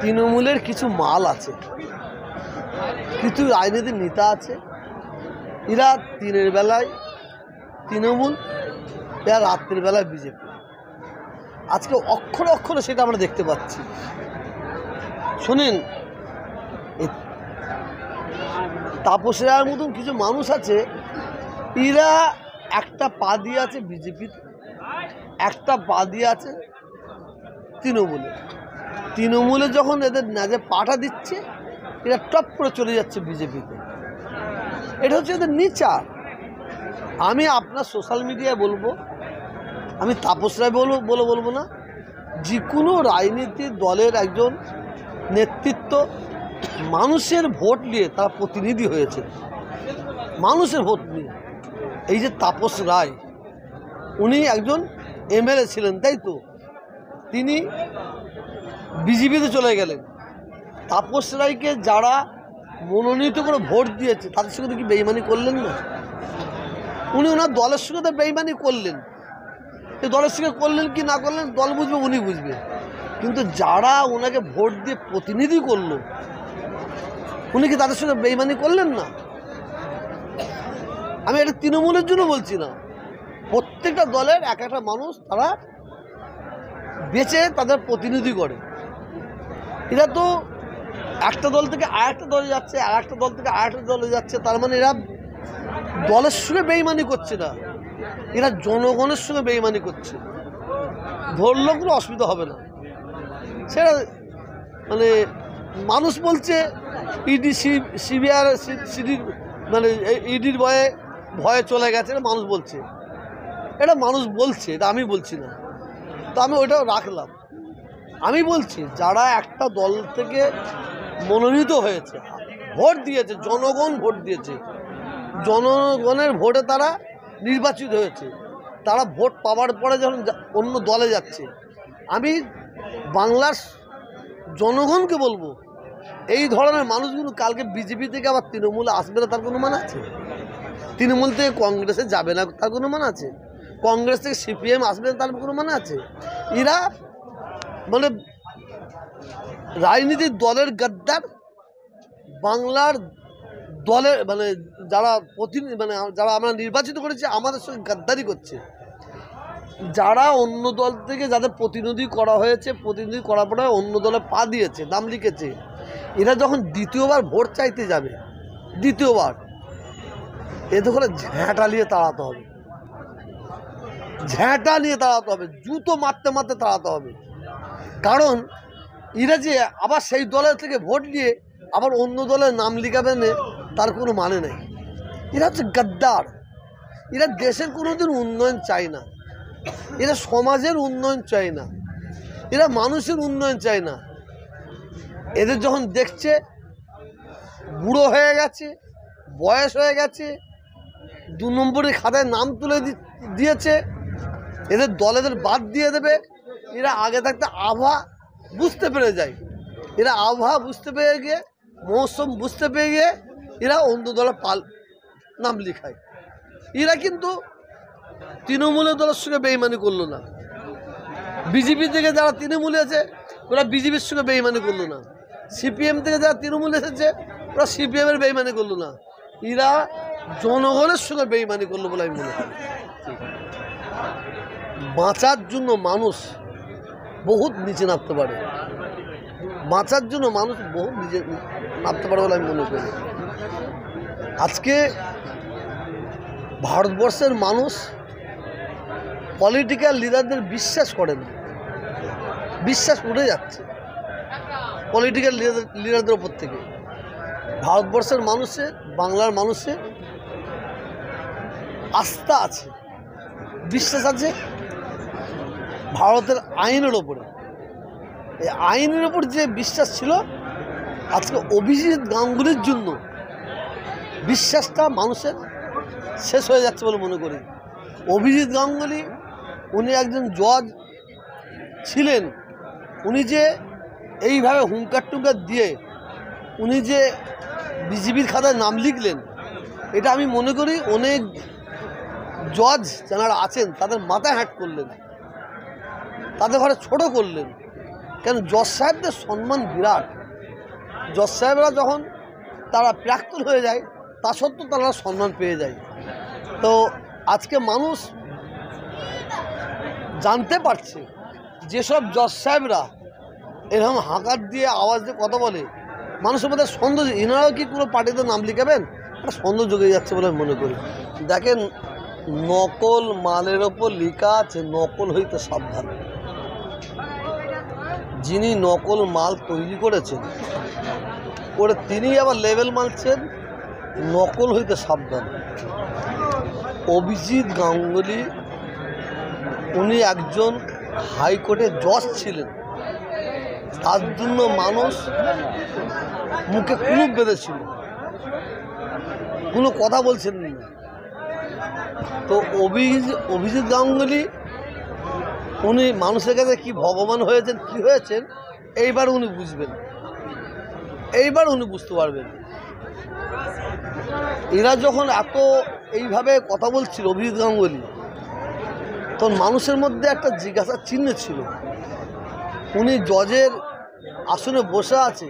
তৃণমূলের কিছু মাল আছে, কিছু রাজনীতির নেতা আছে, এরা দিনের বেলায় তৃণমূল, এরা রাত্রের বেলায় বিজেপি। আজকে অক্ষরে অক্ষরে সেটা আমরা দেখতে পাচ্ছি। শোনেন, তাপস রায়ের মতন কিছু মানুষ আছে, এরা একটা পা দিয়ে আছে বিজেপিতে, একটা পা দিয়ে আছে তৃণমূলে। তৃণমূলে যখন এদের নাজে পাটা দিচ্ছে, এরা টপ করে চলে যাচ্ছে বিজেপিতে। এটা হচ্ছে এদের নেচার। আমি আপনার সোশ্যাল মিডিয়ায় বলবো, আমি তাপস রায় বলবো না, যে কোনো রাজনীতির দলের একজন নেতৃত্ব মানুষের ভোট নিয়ে তারা প্রতিনিধি হয়েছে, মানুষের ভোট নিয়ে। এই যে তাপস রায়, উনি একজন এমএলএ ছিলেন, তাই তো? তিনি বিজেপিতে চলে গেলেন। তাপস রায়কে যারা মনোনীত করে ভোট দিয়েছে তাদের সঙ্গে কি বেইমানি করলেন না? উনি ওনার দলের সঙ্গে তো বেইমানি করলেন। এই দলের সঙ্গে করলেন কি না করলেন দল বুঝবে, উনি বুঝবে। কিন্তু যারা ওনাকে ভোট দিয়ে প্রতিনিধি করলো, উনি কি তাদের সঙ্গে বেইমানি করলেন না? আমি এটা তৃণমূলের জন্য বলছি না, প্রত্যেকটা দলের এক একটা মানুষ তারা বেছে তাদের প্রতিনিধি করে। এরা তো একটা দল থেকে আরেকটা দলে যাচ্ছে, আর একটা দল থেকে আরেকটা দলে যাচ্ছে, তার মানে এরা দলের সঙ্গে বেইমানি করছে না, এরা জনগণের সঙ্গে বেইমানি করছে। ধরলেও কোনো অসুবিধা হবে না। সেটা মানে মানুষ বলছে ইডি সিবিআর সিডির মানে ইডির ভয়ে চলে গেছে, এটা মানুষ বলছে, এটা মানুষ বলছে, এটা আমি বলছি না। তো আমি ওইটাও রাখলাম। আমি বলছি যারা একটা দল থেকে মনোনীত হয়েছে, ভোট দিয়েছে, জনগণ ভোট দিয়েছে, জনগণের ভোটে তারা নির্বাচিত হয়েছে, তারা ভোট পাওয়ার পরে যখন অন্য দলে যাচ্ছে, আমি বাংলার জনগণকে বলবো, এই ধরনের মানুষগুলো কালকে বিজেপি থেকে আবার তৃণমূলে আসবে না তার কোনো মানে আছে? তৃণমূল থেকে কংগ্রেসে যাবে না তার কোনো মানে আছে? কংগ্রেস থেকে সিপিএম আসবে না তার কোনো মানে আছে? এরা মানে রাজনীতির দলের গদ্দার, বাংলার দলের মানে যারা প্রতিনিধি মানে যারা আমরা নির্বাচিত করেছি আমাদের সঙ্গে গদ্দারি করছে। যারা অন্য দল থেকে যাদের প্রতিনিধি করা হয়েছে, প্রতিনিধি করার পরে অন্য দলে পা দিয়েছে, নাম লিখেছে, এরা যখন দ্বিতীয়বার ভোট চাইতে যাবে, দ্বিতীয়বার এতে করে ঝ্যাঁটা নিয়ে তাড়াতে হবে, ঝ্যাঁটা নিয়ে তাড়াতে হবে, জুতো মারতে মারতে তাড়াতে হবে। কারণ এরা যে আবার সেই দলের থেকে ভোট নিয়ে আবার অন্য দলের নাম লিখাবে না, তার কোনো মানে নেই। এরা হচ্ছে গদ্দার। এরা দেশের কোনোদিন উন্নয়ন চায় না, এরা সমাজের উন্নয়ন চায় না, এরা মানুষের উন্নয়ন চায় না। এদের যখন দেখছে বুড়ো হয়ে গেছে, বয়স হয়ে গেছে, 2 নম্বরের খাতায় নাম তুলে দিয়েছে, এদের দলেদের বাদ দিয়ে দেবে, এরা আগে থাকতে আবহাওয়া বুঝতে পেরে যায়। এরা আবহাওয়া বুঝতে পেরে গিয়ে, মৌসুম বুঝতে পেরে গিয়ে এরা অন্য দলে নাম লিখায়। এরা কিন্তু তৃণমূলের দলের সঙ্গে বেইমানি করলো না, বিজেপি থেকে যারা তৃণমূলে আছে ওরা বিজেপির সঙ্গে বেইমানি করলো না, সিপিএম থেকে যারা তৃণমূলে এসেছে ওরা সিপিএমের বেইমানি করলো না, এরা জনগণের সঙ্গে বেইমানি করলো বলে আমি মনে করি। বাঁচার জন্য মানুষ বহুত নিচে নামতে পারে, বাঁচার জন্য মানুষ বহুত নিচে নামতে পারে বলে আমি মনে করি। আজকে ভারতবর্ষের মানুষ পলিটিক্যাল লিডারদের বিশ্বাস করে না, বিশ্বাস উঠে যাচ্ছে পলিটিক্যাল লিডারদের ওপর থেকে। ভারতবর্ষের মানুষের, বাংলার মানুষের আস্থা আছে, বিশ্বাস আছে ভারতের আইনের ওপরে। এই আইনের ওপর যে বিশ্বাস ছিল, আজকে অভিজিৎ গাঙ্গুলির জন্য বিশ্বাসটা মানুষের শেষ হয়ে যাচ্ছে বলে মনে করি। অভিজিৎ গাঙ্গুলি উনি একজন জজ ছিলেন, উনি যে এইভাবে হুঙ্কার টুঙ্কার দিয়ে উনি যে বিজেপির খাতায় নাম লিখলেন, এটা আমি মনে করি অনেক জজ যারা আছেন তাদের মাথায় হ্যাট করলেন, তাদের ঘরে ছোট করলেন। কেন জজ সাহেবদের সম্মান বিরাট। জজ সাহেবরা যখন তারা প্রাক্তন হয়ে যায় তা সত্ত্বেও তারা সম্মান পেয়ে যায়। তো আজকে মানুষ জানতে পারছে যেসব জজ সাহেবরা এরকম হাঁকার দিয়ে আওয়াজ দিয়ে কথা বলে, মানুষের মধ্যে সন্দেহ, এনারাও কি কোনো পার্টিতে নাম লিখাবেন, একটা সন্দেহ জুগে যাচ্ছে বলে আমি মনে করি। দেখেন, নকল মালের ওপর লেখা আছে নকল হইতে সাবধান। যিনি নকল মাল তৈরি করেছেন করে তিনি আবার লেবেল মারছেন নকল হইতে সাবধান। অভিজিৎ গাঙ্গুলি উনি একজন হাইকোর্টের জজ ছিলেন, তার জন্য মানুষ মুখে কুলুপ বেঁধেছিল, কোনো কথা বলছেন না। তো অভিজিৎ গাঙ্গুলি উনি মানুষের কাছে কি ভগবান হয়েছেন, কি হয়েছেন, এইবার উনি বুঝবেন, এইবার উনি বুঝতে পারবেন। এরা যখন এত এইভাবে কথা বলছিল অভিজিৎ গাঙ্গুলি, তখন মানুষের মধ্যে একটা জিজ্ঞাসার চিহ্ন ছিল। উনি জজের আসনে বসে আছে,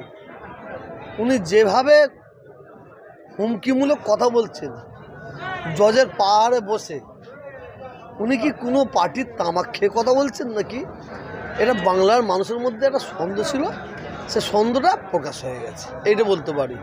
উনি যেভাবে হুমকিমূলক কথা বলছেন জজের পাহাড়ে বসে, উনি কি কোনো পার্টির তামাক খেয়ে কথা বলছেন নাকি? এটা বাংলার মানুষের মধ্যে একটা সন্দেহ ছিল, সে সন্দেহটা প্রকাশ হয়ে গেছে, এইটা বলতে পারি।